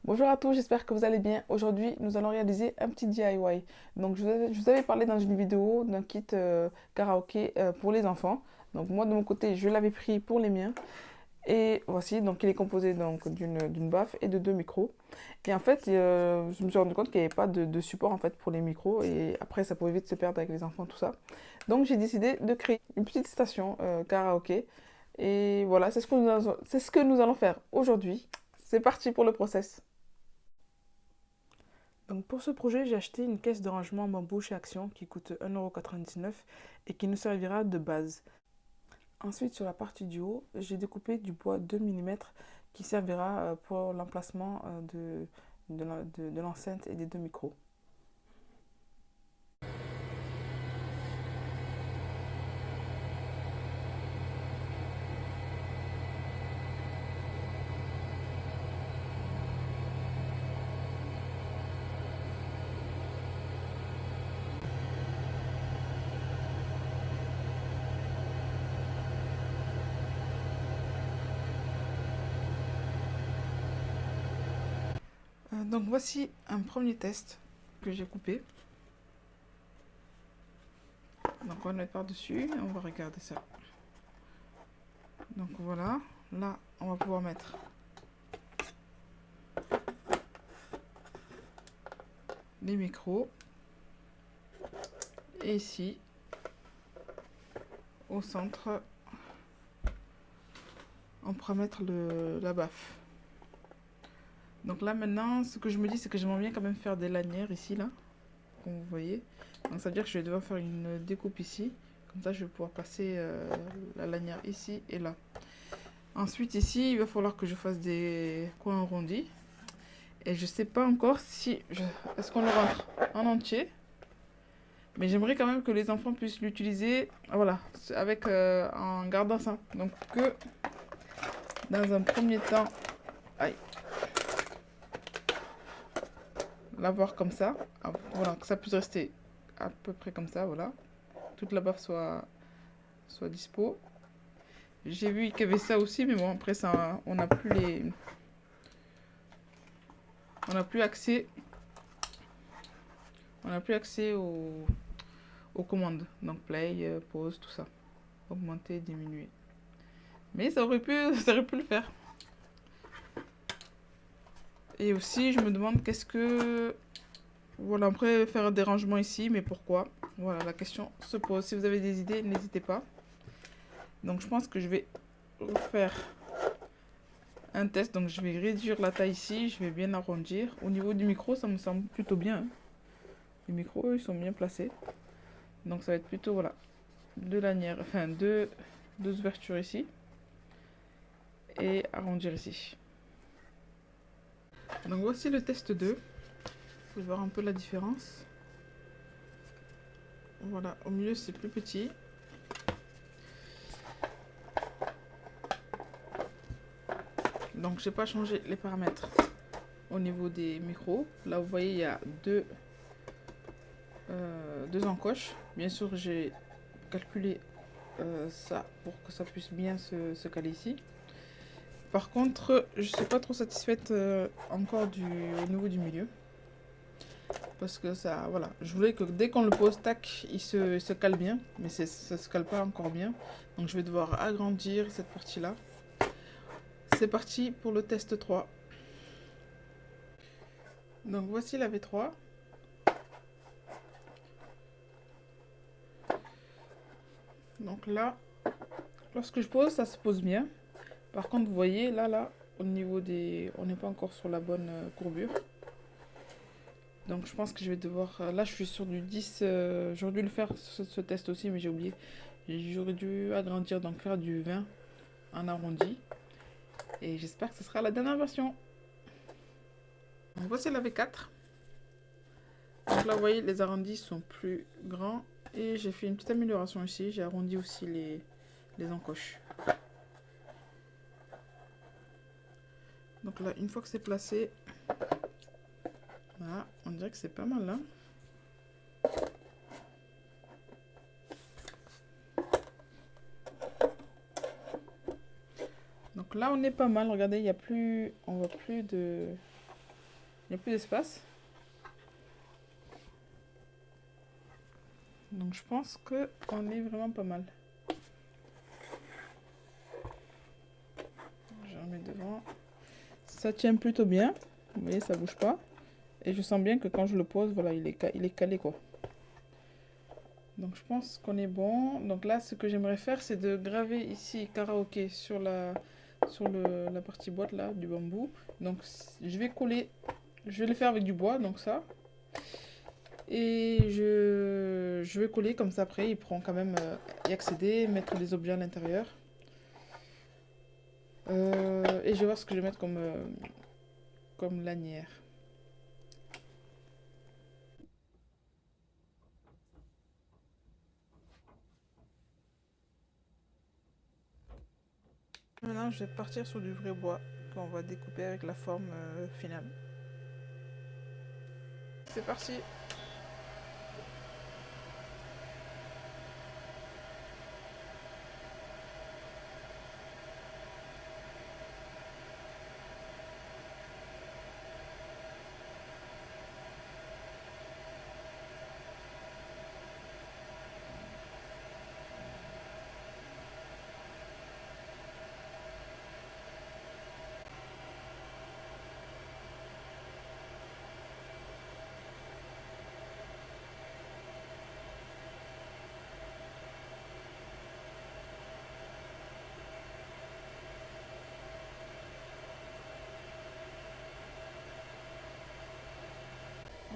Bonjour à tous, j'espère que vous allez bien. Aujourd'hui, nous allons réaliser un petit DIY. Donc, je vous avais parlé dans une vidéo d'un kit karaoké pour les enfants. Donc, moi, de mon côté, je l'avais pris pour les miens. Et voici, donc il est composé donc d'une baffe et de deux micros. Et en fait, je me suis rendu compte qu'il n'y avait pas de support en fait pour les micros. Et après, ça pouvait vite se perdre avec les enfants, tout ça. Donc, j'ai décidé de créer une petite station karaoké. Et voilà, c'est ce que nous allons faire aujourd'hui. C'est parti pour le process. Donc pour ce projet, j'ai acheté une caisse de rangement en bambou chez Action qui coûte 1,99 € et qui nous servira de base. Ensuite, sur la partie du haut, j'ai découpé du bois 2 mm qui servira pour l'emplacement de l'enceinte et des deux micros. Donc voici un premier test que j'ai coupé. Donc on va le mettre par-dessus et on va regarder ça. Donc voilà, là on va pouvoir mettre les micros. Et ici, au centre, on pourra mettre la baffe. Donc là maintenant, ce que je me dis, c'est que j'aimerais bien quand même faire des lanières ici, là, comme vous voyez. Donc ça veut dire que je vais devoir faire une découpe ici. Comme ça, je vais pouvoir placer la lanière ici et là. Ensuite ici, il va falloir que je fasse des coins arrondis. Et je sais pas encore si... Est-ce qu'on le rentre en entier? Mais j'aimerais quand même que les enfants puissent l'utiliser, voilà, avec, en gardant ça. Donc que dans un premier temps... Aïe. L'avoir comme ça, voilà, que ça puisse rester à peu près comme ça, voilà, toute la baffe soit dispo. J'ai vu qu'il y avait ça aussi, mais bon, après ça, on n'a plus on n'a plus accès aux commandes, donc play, pause, tout ça, augmenter, diminuer. Mais ça aurait pu, ça aurait pu le faire. Et aussi, je me demande qu'est-ce que... Voilà, après faire des rangements ici, mais pourquoi? Voilà, la question se pose. Si vous avez des idées, n'hésitez pas. Donc je pense que je vais refaire un test. Donc je vais réduire la taille ici, je vais bien arrondir. Au niveau du micro, ça me semble plutôt bien, hein. Les micros, ils sont bien placés. Donc ça va être plutôt, voilà, deux lanières, enfin deux ouvertures ici. Et arrondir ici. Donc voici le test 2. Vous pouvez voir un peu la différence. Voilà, au milieu c'est plus petit. Donc j'ai pas changé les paramètres au niveau des micros. Là vous voyez il y a deux encoches. Bien sûr j'ai calculé ça pour que ça puisse bien se caler ici. Par contre je suis pas trop satisfaite encore au niveau du milieu. Parce que ça, voilà, je voulais que dès qu'on le pose, tac, il se cale bien. Mais ça se cale pas encore bien. Donc je vais devoir agrandir cette partie-là. C'est parti pour le test 3. Donc voici la V3. Donc là, lorsque je pose, ça se pose bien. Par contre, vous voyez, là, au niveau des... On n'est pas encore sur la bonne courbure. Donc je pense que je vais devoir... Là, je suis sur du 10. J'aurais dû le faire, ce test aussi, mais j'ai oublié. J'aurais dû agrandir, donc faire du 20 en arrondi. Et j'espère que ce sera la dernière version. Donc voici la V4. Donc là, vous voyez, les arrondis sont plus grands. Et j'ai fait une petite amélioration ici. J'ai arrondi aussi les encoches. Donc là, une fois que c'est placé, voilà, on dirait que c'est pas mal là. Donc là, on est pas mal. Regardez, il y a plus, on voit plus de Il n'y a plus d'espace. Donc je pense qu'on est vraiment pas mal. Je remets devant. Ça tient plutôt bien. Vous voyez, ça bouge pas. Et je sens bien que quand je le pose, voilà, il est calé quoi. Donc je pense qu'on est bon. Donc là, ce que j'aimerais faire, c'est de graver ici karaoké sur la partie boîte là, du bambou. Donc je vais coller, je vais le faire avec du bois, donc ça. Et je vais coller comme ça après, ils pourront quand même y accéder, mettre des objets à l'intérieur. Et je vais voir ce que je vais mettre comme lanière. Maintenant, je vais partir sur du vrai bois qu'on va découper avec la forme finale. C'est parti!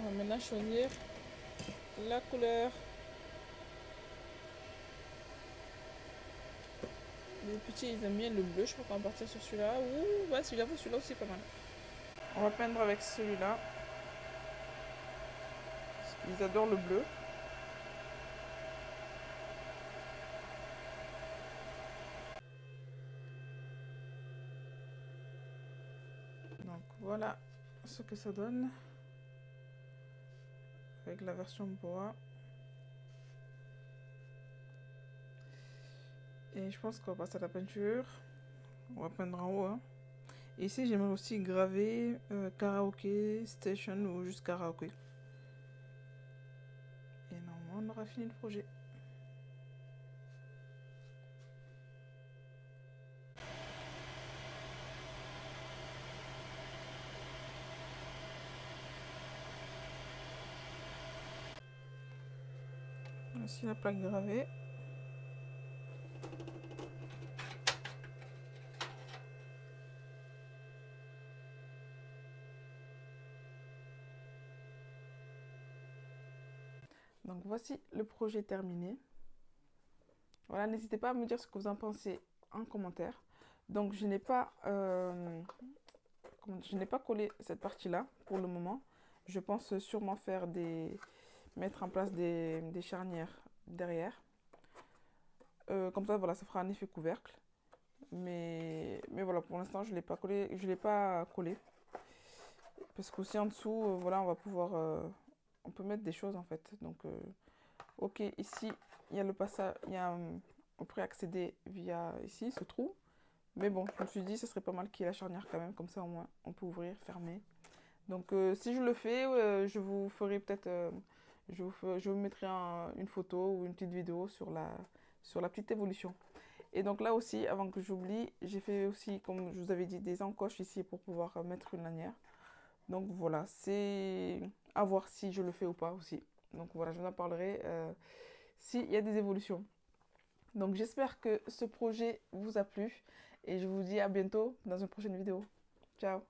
On va maintenant choisir la couleur. Les petits, ils aiment bien le bleu. Je crois qu'on va partir sur celui-là. Ouh, ouais, celui-là aussi pas mal. On va peindre avec celui-là. Ils adorent le bleu. Donc voilà ce que ça donne avec la version bois. Et je pense qu'on va passer à la peinture. On va peindre en haut. Hein. Et ici, j'aimerais aussi graver karaoké station ou juste karaoké. Et normalement, on aura fini le projet. Voici la plaque gravée. Donc voici le projet terminé. Voilà, n'hésitez pas à me dire ce que vous en pensez en commentaire. Donc je n'ai pas collé cette partie-là pour le moment. Je pense sûrement mettre en place des charnières derrière. Comme ça, voilà, ça fera un effet couvercle. Mais voilà, pour l'instant, je ne l'ai pas collé. Parce qu'aussi en dessous, voilà, on peut mettre des choses en fait. Donc, ok, ici, il y a le passage, on pourrait accéder via ici, ce trou. Mais bon, je me suis dit, ce serait pas mal qu'il y ait la charnière quand même. Comme ça, au moins, on peut ouvrir, fermer. Donc, si je le fais, je vous ferai peut-être... je vous mettrai une photo ou une petite vidéo sur la petite évolution. Et donc là aussi, avant que j'oublie, j'ai fait aussi, comme je vous avais dit, des encoches ici pour pouvoir mettre une lanière. Donc voilà, c'est à voir si je le fais ou pas aussi. Donc voilà, je vous en parlerai s'il y a des évolutions. Donc j'espère que ce projet vous a plu et je vous dis à bientôt dans une prochaine vidéo. Ciao!